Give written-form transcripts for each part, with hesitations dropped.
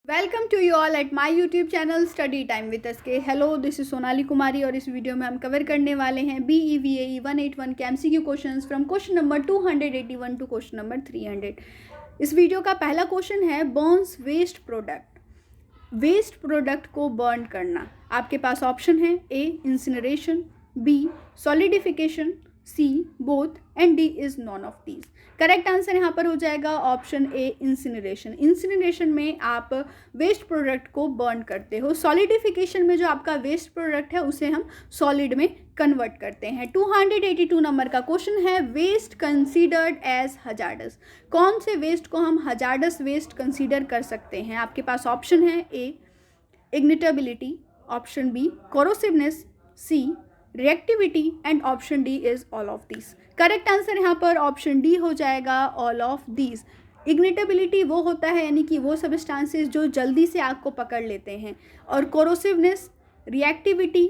Welcome to you all at my YouTube channel study time with SK. Hello, this is Sonali Kumari और इस video में हम cover करने वाले हैं BEVAE 181 के MCQ questions from question number 281 to question number 300। इस वीडियो का पहला क्वेश्चन है burns waste product. Waste product को बर्न करना। आपके पास ऑप्शन है A incineration, B solidification, C both and D is none of these. Correct answer यहाँ पर हो जाएगा ऑप्शन A इंसिनरेशन। इंसिनरेशन में आप वेस्ट प्रोडक्ट को बर्न करते हो। सॉलिडिफिकेशन में जो आपका वेस्ट प्रोडक्ट है उसे हम सॉलिड में कन्वर्ट करते हैं। 282 नंबर का क्वेश्चन है वेस्ट कंसीडर्ड एज हजार्डस। कौन से वेस्ट को हम हजार्डस वेस्ट कंसीडर कर सकते हैं? आपके पास ऑप्शन है A ignitability, option B corrosiveness, C reactivity and option D is all of these. Correct answer यहाँ पर ऑप्शन D हो जाएगा ऑल ऑफ दीज। इग्निटेबिलिटी वो होता है यानी कि वो सबस्टांसेस जो जल्दी से आग को पकड़ लेते हैं, और कोरोसिवनेस, रिएक्टिविटी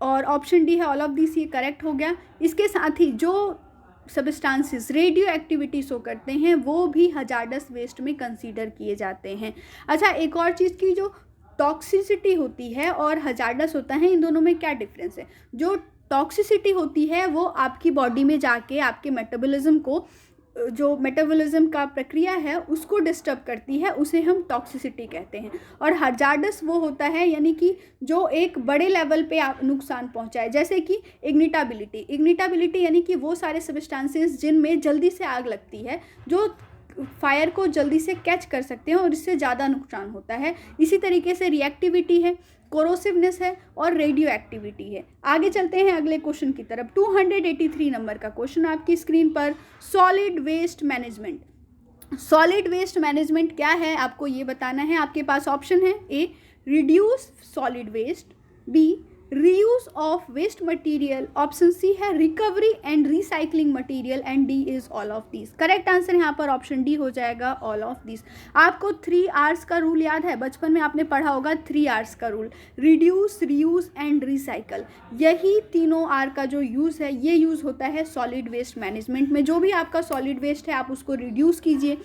और ऑप्शन D है ऑल ऑफ दीज, ये करेक्ट हो गया। इसके साथ ही जो सबस्टांसेस रेडियो एक्टिविटी शो करते हैं वो भी हजार्डस वेस्ट में कंसीडर किए जाते हैं। अच्छा, एक और चीज़ की जो टॉक्सिसिटी होती है और हजार्डस होता है, इन दोनों में क्या डिफरेंस है? जो टॉक्सिसिटी होती है वो आपकी बॉडी में जाके आपके मेटाबॉलिज्म को, जो मेटाबॉलिज्म का प्रक्रिया है उसको डिस्टर्ब करती है, उसे हम टॉक्सिसिटी कहते हैं। और हजार्डस वो होता है यानी कि जो एक बड़े लेवल पे आप नुकसान पहुंचाए, जैसे कि इग्निटेबिलिटी यानी कि वो सारे सब्सटेंसेस जिनमें जल्दी से आग लगती है, जो फायर को जल्दी से कैच कर सकते हैं और इससे ज़्यादा नुकसान होता है। इसी तरीके से रिएक्टिविटी है, कोरोसिवनेस है और रेडियो एक्टिविटी है। आगे चलते हैं अगले क्वेश्चन की तरफ। 283 नंबर का क्वेश्चन आपकी स्क्रीन पर। Solid waste management. Solid waste management क्या है आपको ये बताना है। आपके पास ऑप्शन है A reduce solid waste, B reuse of waste material, option C है recovery and recycling material and D is all of these. Correct answer यहाँ पर ऑप्शन D हो जाएगा ऑल ऑफ दीज। आपको 3 R's का रूल याद है, बचपन में आपने पढ़ा होगा 3 R's का rule, reduce, reuse and recycle. यही तीनों R का जो यूज़ है ये यूज़ होता है सॉलिड वेस्ट मैनेजमेंट में। जो भी आपका सॉलिड वेस्ट है आप उसको रिड्यूस कीजिए,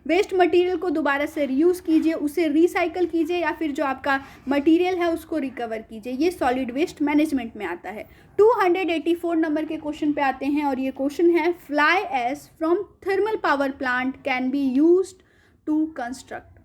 वेस्ट मटेरियल को दोबारा से रीयूज़ कीजिए, उसे रिसाइकल कीजिए, या फिर जो आपका मटेरियल है उसको रिकवर कीजिए। ये सॉलिड वेस्ट मैनेजमेंट में आता है। 284 नंबर के क्वेश्चन पे आते हैं और ये क्वेश्चन है fly ash from thermal power plant can be used to construct.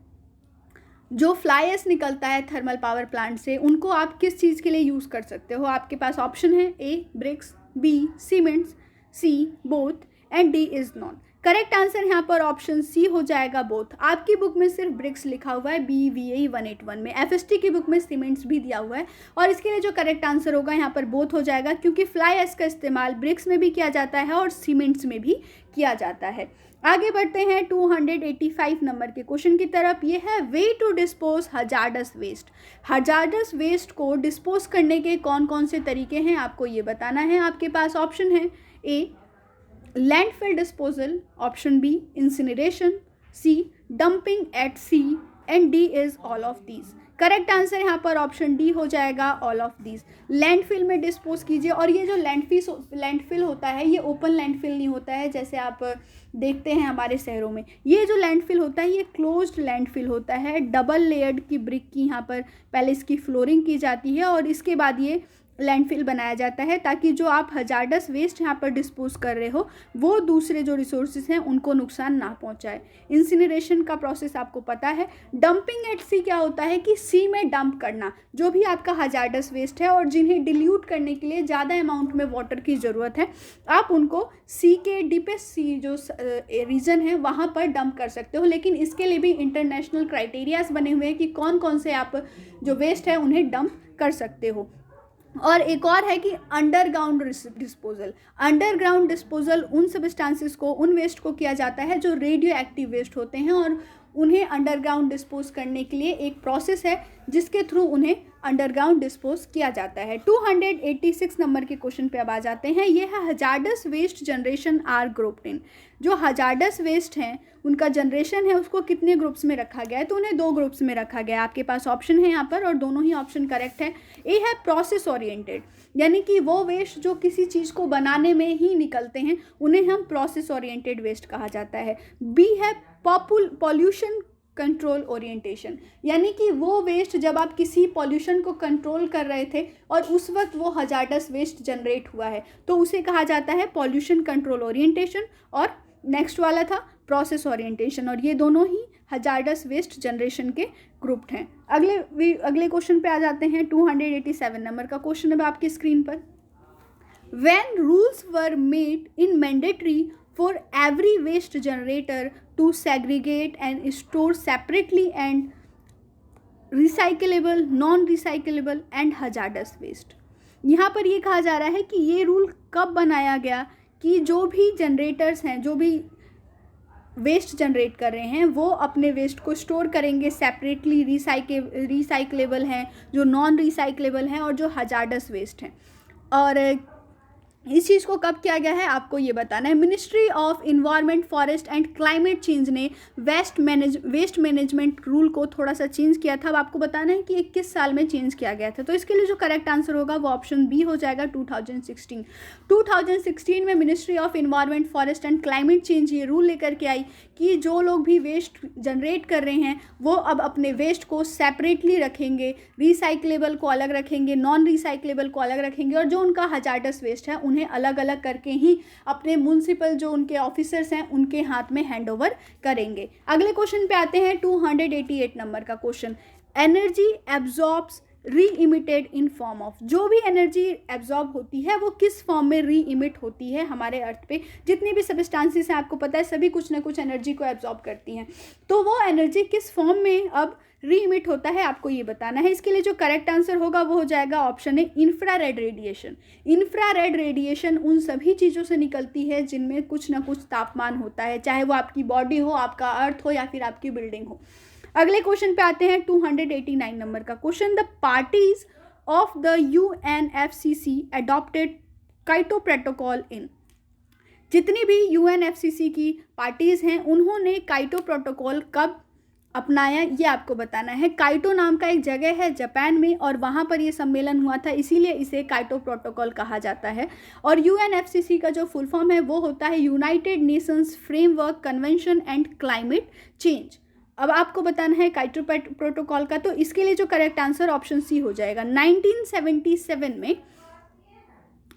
जो फ्लाई एश निकलता है थर्मल पावर प्लांट से, उनको आप किस चीज़ के लिए यूज़ कर सकते हो? आपके पास ऑप्शन है A bricks, B cements, C both and D is none. Correct answer यहाँ पर ऑप्शन C हो जाएगा बोथ। आपकी बुक में सिर्फ ब्रिक्स लिखा हुआ है BEVAE 181 में, FST की बुक में सीमेंट्स भी दिया हुआ है, और इसके लिए जो करेक्ट आंसर होगा यहाँ पर बोथ हो जाएगा, क्योंकि फ्लाई एश का इस्तेमाल ब्रिक्स में भी किया जाता है और सीमेंट्स में भी किया जाता है। आगे बढ़ते हैं 285 नंबर के क्वेश्चन की तरफ। ये है way to dispose hazardous waste. Hazardous waste को डिस्पोज करने के कौन कौन से तरीके हैं आपको ये बताना है। आपके पास ऑप्शन है A landfill disposal, option B incineration, C dumping at sea and D is all of these. Correct answer यहाँ पर ऑप्शन D हो जाएगा ऑल ऑफ दीज। लैंडफिल में डिस्पोज कीजिए, और ये जो लैंडफिल होता है ये ओपन लैंडफिल नहीं होता है जैसे आप देखते हैं हमारे शहरों में। ये जो लैंडफिल होता है ये क्लोज्ड लैंडफिल होता है। डबल लेयर्ड की ब्रिक की यहाँ पर पहले इसकी फ्लोरिंग की जाती है और इसके बाद ये लैंडफिल बनाया जाता है, ताकि जो आप हजार्डस वेस्ट यहाँ पर डिस्पोज कर रहे हो वो दूसरे जो रिसोर्सेज हैं उनको नुकसान ना पहुँचाए। इंसिनरेशन का प्रोसेस आपको पता है। डंपिंग एट सी क्या होता है कि सी में डंप करना जो भी आपका हजार्डस वेस्ट है और जिन्हें डिल्यूट करने के लिए ज़्यादा अमाउंट में वाटर की ज़रूरत है, आप उनको सी के डीपेस्ट सी जो रीजन है वहाँ पर डंप कर सकते हो। लेकिन इसके लिए भी इंटरनेशनल क्राइटेरियाज बने हुए हैं कि कौन कौन से आप जो वेस्ट है उन्हें डंप कर सकते हो। और एक और है कि अंडरग्राउंड डिस्पोजल। अंडरग्राउंड डिस्पोजल उन सबस्टांसेस को, उन वेस्ट को किया जाता है जो रेडियो एक्टिव वेस्ट होते हैं, और उन्हें अंडरग्राउंड डिस्पोज करने के लिए एक प्रोसेस है जिसके थ्रू उन्हें अंडरग्राउंड डिस्पोज किया जाता है। 286 नंबर के क्वेश्चन पे अब आ जाते हैं। ये है hazardous waste generation are grouped in. जो हजार्डस वेस्ट हैं उनका जनरेशन है उसको कितने ग्रुप्स में रखा गया है? तो उन्हें 2 ग्रुप्स में रखा गया है। आपके पास ऑप्शन है यहाँ पर और दोनों ही ऑप्शन करेक्ट है। ए है प्रोसेस ओरिएंटेड, यानी कि वो वेस्ट जो किसी चीज़ को बनाने में ही निकलते हैं उन्हें हम प्रोसेस ओरिएंटेड वेस्ट कहा जाता है। बी है पॉल्यूशन कंट्रोल ओरिएंटेशन, यानी कि वो वेस्ट जब आप किसी पॉल्यूशन को कंट्रोल कर रहे थे और उस वक्त वो हजार्डस वेस्ट जनरेट हुआ है तो उसे कहा जाता है पॉल्यूशन कंट्रोल ओरिएंटेशन। और नेक्स्ट वाला था प्रोसेस ओरिएंटेशन, और ये दोनों ही हजार्डस वेस्ट जनरेशन के ग्रुप हैं। अगले क्वेश्चन पे आ जाते हैं। 287 नंबर का क्वेश्चन है आपकी स्क्रीन पर। When rules were made in mandatory for every waste generator to segregate and store separately and recyclable, non-recyclable and hazardous waste, यहाँ पर ये कहा जा रहा है कि ये रूल कब बनाया गया कि जो भी जनरेटर्स हैं, जो भी वेस्ट जनरेट कर रहे हैं, वो अपने वेस्ट को स्टोर करेंगे सेपरेटली, रिसाइकलेबल हैं, जो नॉन रिसाइकलेबल हैं और जो हजार्डस वेस्ट हैं। और इस चीज़ को कब किया गया है आपको ये बताना है। Ministry of environment, forest and climate change ने वेस्ट मैनेजमेंट रूल को थोड़ा सा चेंज किया था। अब आपको बताना है कि ये किस साल में चेंज किया गया था। तो इसके लिए जो करेक्ट आंसर होगा वो ऑप्शन बी हो जाएगा, 2016। 2016 में ministry of environment, forest and climate change ये रूल लेकर के आई कि जो लोग भी वेस्ट जनरेट कर रहे हैं वो अब अपने वेस्ट को सेपरेटली रखेंगे, रिसाइकलेबल को अलग रखेंगे, नॉन रिसाइकलेबल को अलग रखेंगे, और जो उनका हजार्डस वेस्ट है उन्हें अलग अलग करके ही अपने म्युनिसिपल जो उनके ऑफिसर्स हैं उनके हाथ में हैंड ओवर करेंगे। अगले क्वेश्चन पे आते हैं। 288 नंबर का क्वेश्चन। एनर्जी एब्जॉर्ब्स री इमिटेड इन फॉर्म ऑफ, जो भी एनर्जी एब्जॉर्ब होती है वो किस फॉर्म में री इमिट होती है हमारे अर्थ पे। जितनी भी सब्सटेंसेस हैं आपको पता है सभी कुछ ना कुछ एनर्जी को एब्जॉर्ब करती हैं, तो वो एनर्जी किस फॉर्म में अब री इमिट होता है आपको ये बताना है। इसके लिए जो करेक्ट आंसर होगा वो हो जाएगा ऑप्शन है इंफ्रारेड रेडिएशन। इंफ्रारेड रेडिएशन उन सभी चीज़ों से निकलती है जिनमें कुछ ना कुछ तापमान होता है, चाहे वो आपकी बॉडी हो, आपका अर्थ हो या फिर आपकी बिल्डिंग हो। अगले क्वेश्चन पे आते हैं। 289 नंबर का question. The parties of the UNFCC adopted Kyoto protocol इन, जितनी भी UNFCC की पार्टीज हैं उन्होंने काइटो प्रोटोकॉल कब अपनाया ये आपको बताना है। काइटो नाम का एक जगह है जापान में और वहाँ पर ये सम्मेलन हुआ था, इसीलिए इसे काइटो प्रोटोकॉल कहा जाता है। और UNFCC का जो फुल फॉर्म है वो होता है United Nations framework convention and climate change. अब आपको बताना है काइटो प्रोटोकॉल का, तो इसके लिए जो करेक्ट आंसर ऑप्शन सी हो जाएगा। 1977 में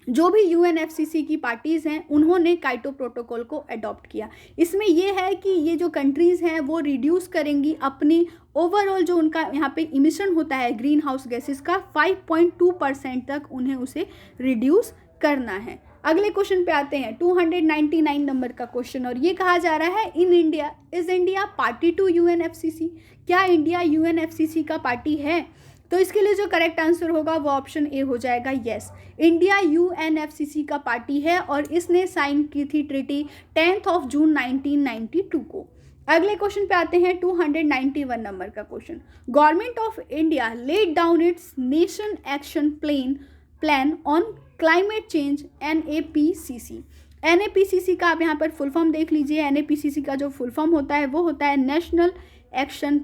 जो भी UNFCC की पार्टीज़ हैं उन्होंने काइटो प्रोटोकॉल को अडॉप्ट किया। इसमें यह है कि ये जो कंट्रीज़ हैं वो रिड्यूस करेंगी अपनी ओवरऑल जो उनका यहाँ पे इमिशन होता है ग्रीन हाउस गैसेस का 5.2% तक उन्हें उसे रिड्यूस करना है। अगले क्वेश्चन पे आते हैं। 299 नंबर का क्वेश्चन, और ये कहा जा रहा है in India, is India party to UNFCC, क्या इंडिया UNFCC का पार्टी है? तो इसके लिए जो करेक्ट आंसर होगा वो ऑप्शन ए हो जाएगा, यस, इंडिया UNFCC का पार्टी है और इसने साइन की थी ट्रीटी 10 जून 1992 को। अगले क्वेश्चन पे आते हैं। 291 नंबर का question. Government of India laid down it's nation action plan on climate change NAPCC। NAPCC का आप यहाँ पर फुल फॉर्म देख लीजिए। NAPCC का जो फुल फॉर्म होता है वो होता है national action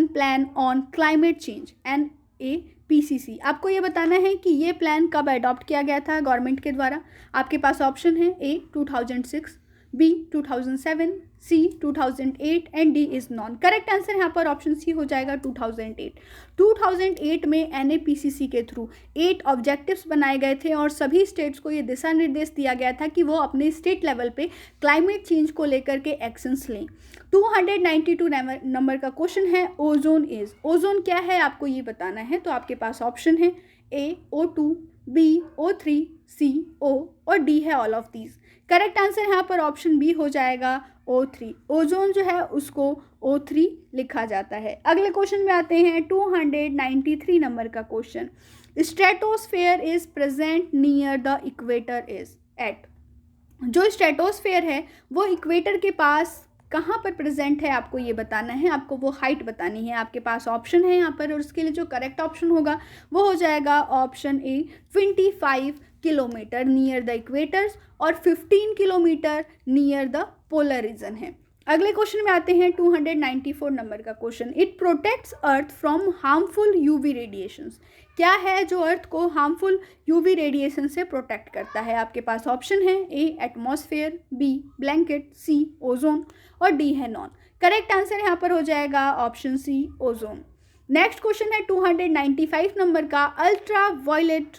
plan on climate change NAPCC। आपको ये बताना है कि ये प्लान कब अडॉप्ट किया गया था गवर्नमेंट के द्वारा। आपके पास ऑप्शन है A 2006, B 2007, C 2008 and D is non. Correct answer यहाँ पर ऑप्शन सी हो जाएगा 2008। 2008 में NAPCC के थ्रू 8 ऑब्जेक्टिव्स बनाए गए थे और सभी स्टेट्स को ये दिशा निर्देश दिया गया था कि वो अपने स्टेट लेवल पे क्लाइमेट चेंज को लेकर के एक्शंस लें। 292 नंबर का क्वेश्चन है ओजोन इज, ओजोन क्या है आपको ये बताना है। तो आपके पास ऑप्शन है A O2, B O3, C O और D है all of these. Correct answer यहाँ पर ऑप्शन बी हो जाएगा O3। ओजोन जो है उसको O3 लिखा जाता है। अगले क्वेश्चन में आते हैं। 293 नंबर का question. Stratosphere is present near the equator is at, जो स्ट्रेटोस्फेयर है वो इक्वेटर के पास कहाँ पर प्रेजेंट है आपको ये बताना है, आपको वो हाइट बतानी है। आपके पास ऑप्शन है यहाँ पर और उसके लिए जो करेक्ट ऑप्शन होगा वो हो जाएगा option A 25 kilometre near the equators और 15 kilometre near the polar region है। अगले क्वेश्चन में आते हैं 294 नंबर का question. It protects earth from harmful UV radiations. क्या है जो अर्थ को हार्मफुल यूवी रेडिएशन से प्रोटेक्ट करता है? आपके पास ऑप्शन है, A atmosphere, B blanket, C ozone और डी है नॉन। करेक्ट आंसर यहाँ पर हो जाएगा option C ozone. Next question है 295 नंबर का। Ultraviolet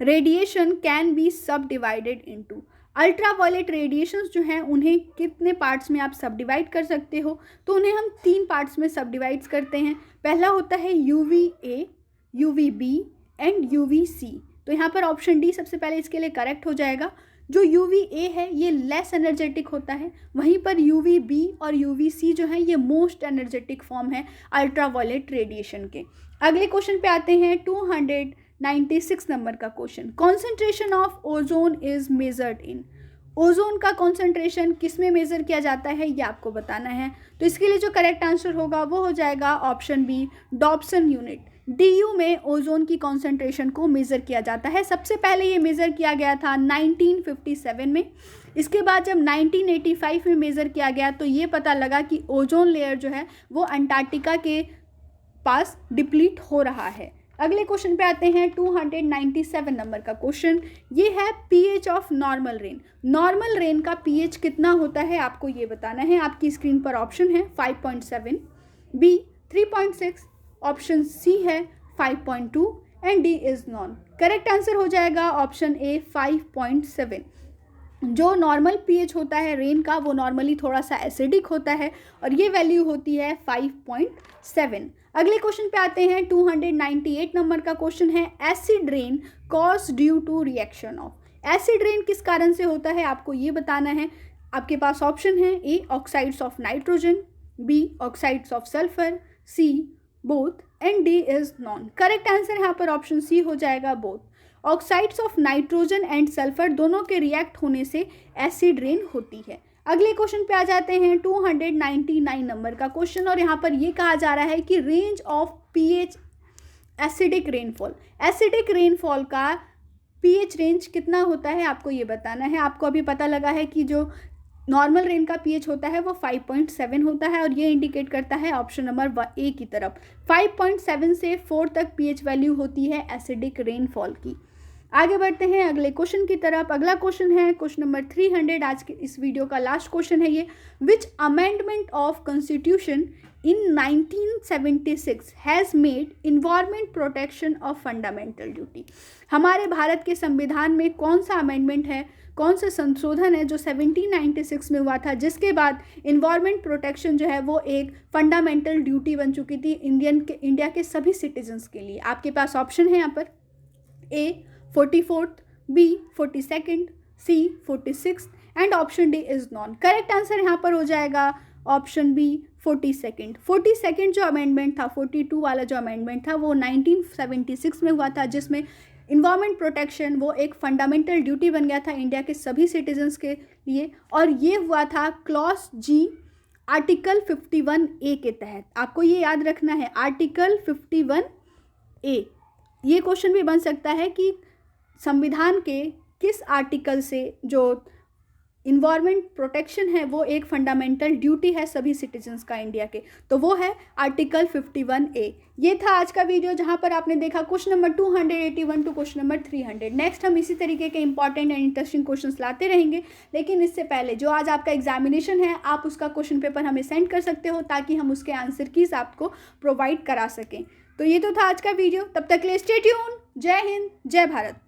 radiation can be subdivided into. Ultraviolet radiations जो हैं उन्हें कितने पार्ट्स में आप सब डिवाइड कर सकते हो? तो उन्हें हम 3 पार्ट्स में सब डिवाइड्स करते हैं। पहला होता है UVA, UVB एंड UVC। तो यहाँ पर ऑप्शन डी सबसे पहले इसके लिए करेक्ट हो जाएगा। जो UVA है ये लेस एनर्जेटिक होता है, वहीं पर UVB और UVC जो है ये मोस्ट एनर्जेटिक फॉर्म है अल्ट्रा वायलेट रेडिएशन के। अगले क्वेश्चन पे आते हैं 296 नंबर का question. Concentration of ozone is measured in. Ozone का कॉन्सेंट्रेशन किस में मेज़र किया जाता है ये आपको बताना है। तो इसके लिए जो करेक्ट आंसर होगा वो हो जाएगा option B Dobson unit. DU में ओजोन की कॉन्सेंट्रेशन को मेज़र किया जाता है। सबसे पहले ये मेज़र किया गया था 1957 में। इसके बाद जब 1985 में मेज़र किया गया तो ये पता लगा कि ओजोन लेयर जो है वो अंटार्कटिका के पास डिप्लीट हो रहा है। अगले क्वेश्चन पे आते हैं 297 नंबर का क्वेश्चन। ये है pH of normal rain. Normal rain का pH कितना होता है आपको ये बताना है। आपकी स्क्रीन पर ऑप्शन है 5.7, बी 3.6, ऑप्शन सी है 5.2 and D is none. Correct answer हो जाएगा ऑप्शन ए 5.7। जो नॉर्मल pH होता है रेन का वो नॉर्मली थोड़ा सा एसिडिक होता है और ये वैल्यू होती है 5.7। अगले क्वेश्चन पे आते हैं 298 नंबर का क्वेश्चन है। Acid rain cause due to reaction of. Acid rain किस कारण से होता है आपको ये बताना है। आपके पास ऑप्शन है, A oxides of nitrogen, B oxides of sulphur, C both and D is none. Correct answer यहाँ पर ऑप्शन सी हो जाएगा both. Oxides of nitrogen and sulphur दोनों के रिएक्ट होने से एसिड रेन होती है। अगले क्वेश्चन पे आ जाते हैं 299 नंबर का क्वेश्चन और यहाँ पर ये कहा जा रहा है कि range of pH acidic rainfall. Acidic rainfall का pH रेंज कितना होता है आपको ये बताना है। आपको अभी पता लगा है कि जो नॉर्मल रेन का pH होता है वो 5.7 होता है और ये इंडिकेट करता है ऑप्शन नंबर ए की तरफ। 5.7 से 4 तक pH वैल्यू होती है एसिडिक रेनफॉल की। आगे बढ़ते हैं अगले क्वेश्चन की तरफ। अगला क्वेश्चन है क्वेश्चन नंबर 300। आज के इस वीडियो का लास्ट क्वेश्चन है ये। विच amendment of constitution in 1976 has made environment protection of fundamental duty. हमारे भारत के संविधान में कौन सा अमेंडमेंट है, कौन सा संशोधन है जो 1796 में हुआ था, जिसके बाद इन्वायरमेंट प्रोटेक्शन जो है वो एक फंडामेंटल ड्यूटी बन चुकी थी इंडिया के सभी सिटीजन्स के लिए। आपके पास ऑप्शन है यहाँ पर, A 44th, B 42nd, C 46th and option D is none. Correct answer यहाँ पर हो जाएगा ऑप्शन बी 42nd। 42nd जो अमेंडमेंट था, 42 वाला जो अमेंडमेंट था वो 1976 में हुआ था, जिसमें इन्वायरमेंट प्रोटेक्शन वो एक फंडामेंटल ड्यूटी बन गया था इंडिया के सभी सिटीजन्स के लिए। और ये हुआ था क्लॉज जी आर्टिकल 51A के तहत। आपको ये याद रखना है आर्टिकल 51A। ये क्वेश्चन भी बन सकता है कि संविधान के किस आर्टिकल से जो इन्वायरमेंट प्रोटेक्शन है वो एक फंडामेंटल ड्यूटी है सभी सिटीजन्स का इंडिया के, तो वो है आर्टिकल 51A। ये था आज का वीडियो जहां पर आपने देखा question number 281 to question number 300। Next हम इसी तरीके के इंपॉर्टेंट एंड इंटरेस्टिंग क्वेश्चंस लाते रहेंगे, लेकिन इससे पहले जो आज आपका एग्जामिनेशन है आप उसका क्वेश्चन पेपर हमें सेंड कर सकते हो ताकि हम उसके आंसर कीज आपको प्रोवाइड करा सकें। तो ये तो था आज का वीडियो, तब तक के लिए स्टे ट्यून। जय हिंद, जय भारत।